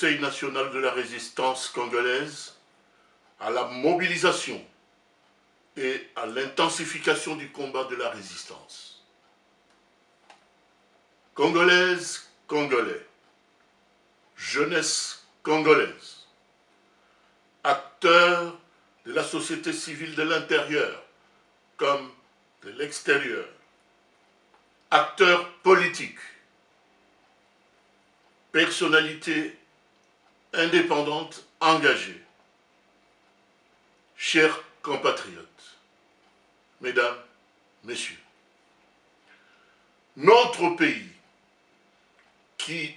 Conseil national de la résistance congolaise à la mobilisation et à l'intensification du combat de la résistance. Congolaises, Congolais, jeunesse congolaise, acteurs de la société civile de l'intérieur comme de l'extérieur, acteurs politiques, personnalités indépendantes engagées, chers compatriotes, mesdames, messieurs, notre pays qui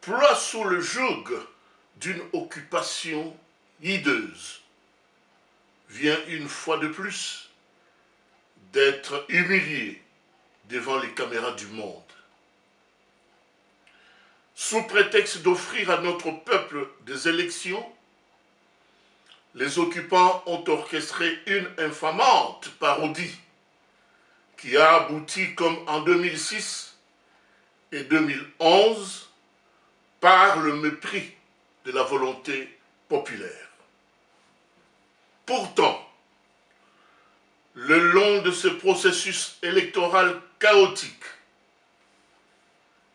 ploie sous le joug d'une occupation hideuse vient une fois de plus d'être humilié devant les caméras du monde. Sous prétexte d'offrir à notre peuple des élections, les occupants ont orchestré une infamante parodie qui a abouti, comme en 2006 et 2011, par le mépris de la volonté populaire. Pourtant, le long de ce processus électoral chaotique,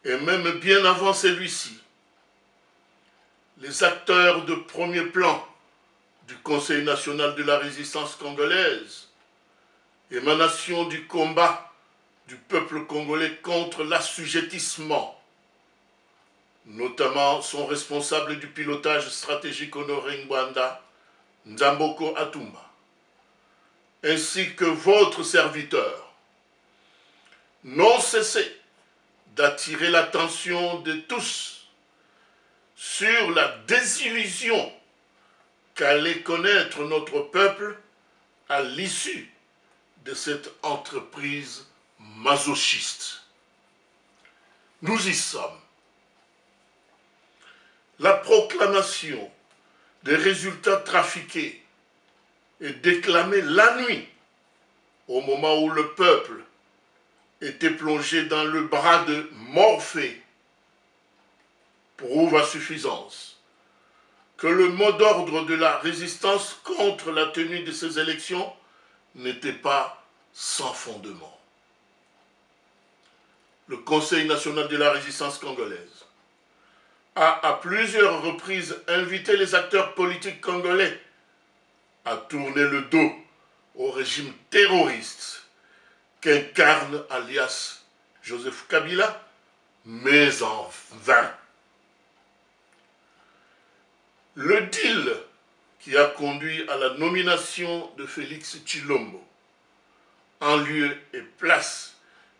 et même bien avant celui-ci, les acteurs de premier plan du Conseil national de la résistance congolaise, émanation du combat du peuple congolais contre l'assujettissement, notamment son responsable du pilotage stratégique Honoré Ngwanda, Nzamboko Atumba, ainsi que votre serviteur, n'ont cessé d'attirer l'attention de tous sur la désillusion qu'allait connaître notre peuple à l'issue de cette entreprise masochiste. Nous y sommes. La proclamation des résultats trafiqués est déclamée la nuit, au moment où le peuple était plongé dans le bras de Morphée, prouve à suffisance que le mot d'ordre de la résistance contre la tenue de ces élections n'était pas sans fondement. Le Conseil national de la résistance congolaise a à plusieurs reprises invité les acteurs politiques congolais à tourner le dos au régime terroriste qu'incarne alias Joseph Kabila, mais en vain. Le deal qui a conduit à la nomination de Félix Tshilombo, en lieu et place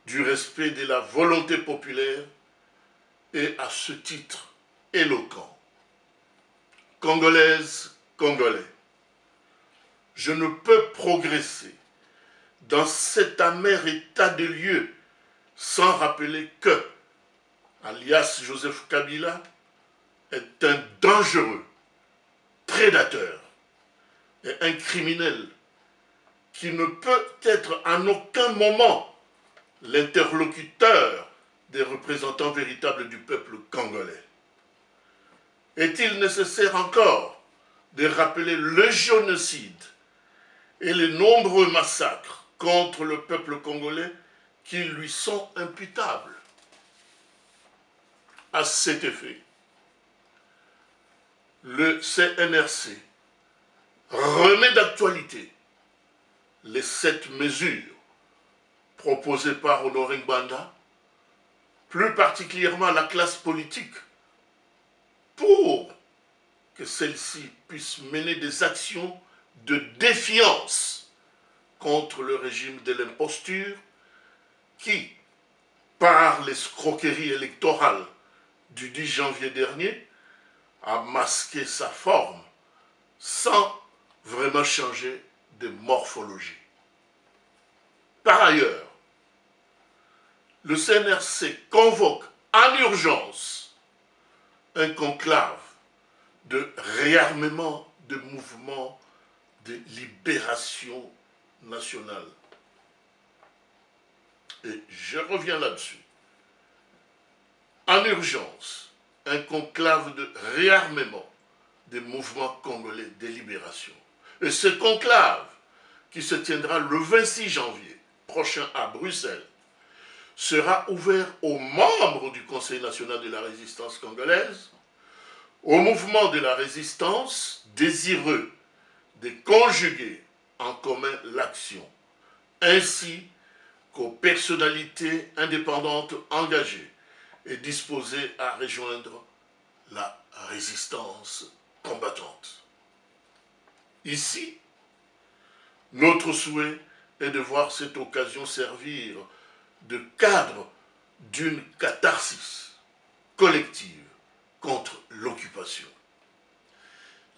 du respect de la volonté populaire, est à ce titre éloquent. Congolaises, Congolais, je ne peux progresser dans cet amer état de lieux sans rappeler que, alias Joseph Kabila, est un dangereux prédateur et un criminel qui ne peut être en aucun moment l'interlocuteur des représentants véritables du peuple congolais. Est-il nécessaire encore de rappeler le génocide et les nombreux massacres contre le peuple congolais qui lui sont imputables? À cet effet, le CNRC remet d'actualité les 7 mesures proposées par Honoré Ngwanda, plus particulièrement à la classe politique, pour que celle-ci puisse mener des actions de défiance contre le régime de l'imposture qui, par l'escroquerie électorale du 10 janvier dernier, a masqué sa forme sans vraiment changer de morphologie. Par ailleurs, le CNRC convoque en urgence un conclave de réarmement de mouvements de libération nationale. Et je reviens là-dessus. En urgence, un conclave de réarmement des mouvements congolais de libération. Et ce conclave, qui se tiendra le 26 janvier prochain à Bruxelles, sera ouvert aux membres du Conseil national de la résistance congolaise, au mouvement de la résistance désireux de conjuguer en commun l'action, ainsi qu'aux personnalités indépendantes engagées et disposées à rejoindre la résistance combattante. Ici, notre souhait est de voir cette occasion servir de cadre d'une catharsis collective contre l'occupation.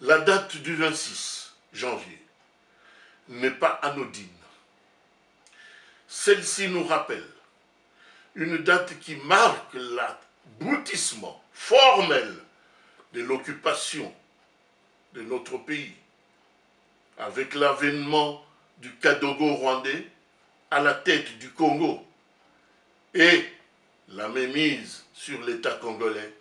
La date du 26 janvier n'est pas anodine. Celle-ci nous rappelle une date qui marque l'aboutissement formel de l'occupation de notre pays, avec l'avènement du Kadogo rwandais à la tête du Congo et la mainmise sur l'État congolais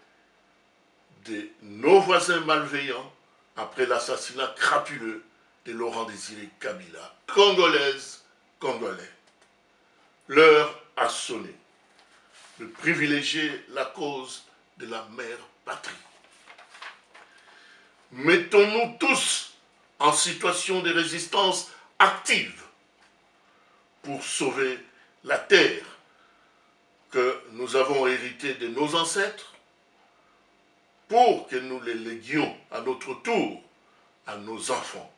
de nos voisins malveillants après l'assassinat crapuleux de Laurent Désiré Kabila. Congolaises, Congolais, l'heure a sonné de privilégier la cause de la mère patrie. Mettons-nous tous en situation de résistance active pour sauver la terre que nous avons héritée de nos ancêtres, pour que nous les léguions à notre tour à nos enfants.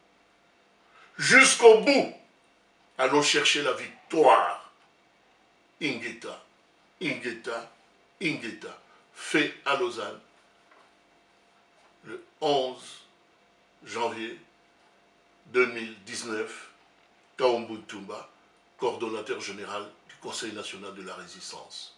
Jusqu'au bout, allons chercher la victoire. Ingeta, Ingeta, Ingeta, fait à Lausanne le 11 janvier 2019, Kaombo Tumba, coordonnateur général du Conseil national de la résistance.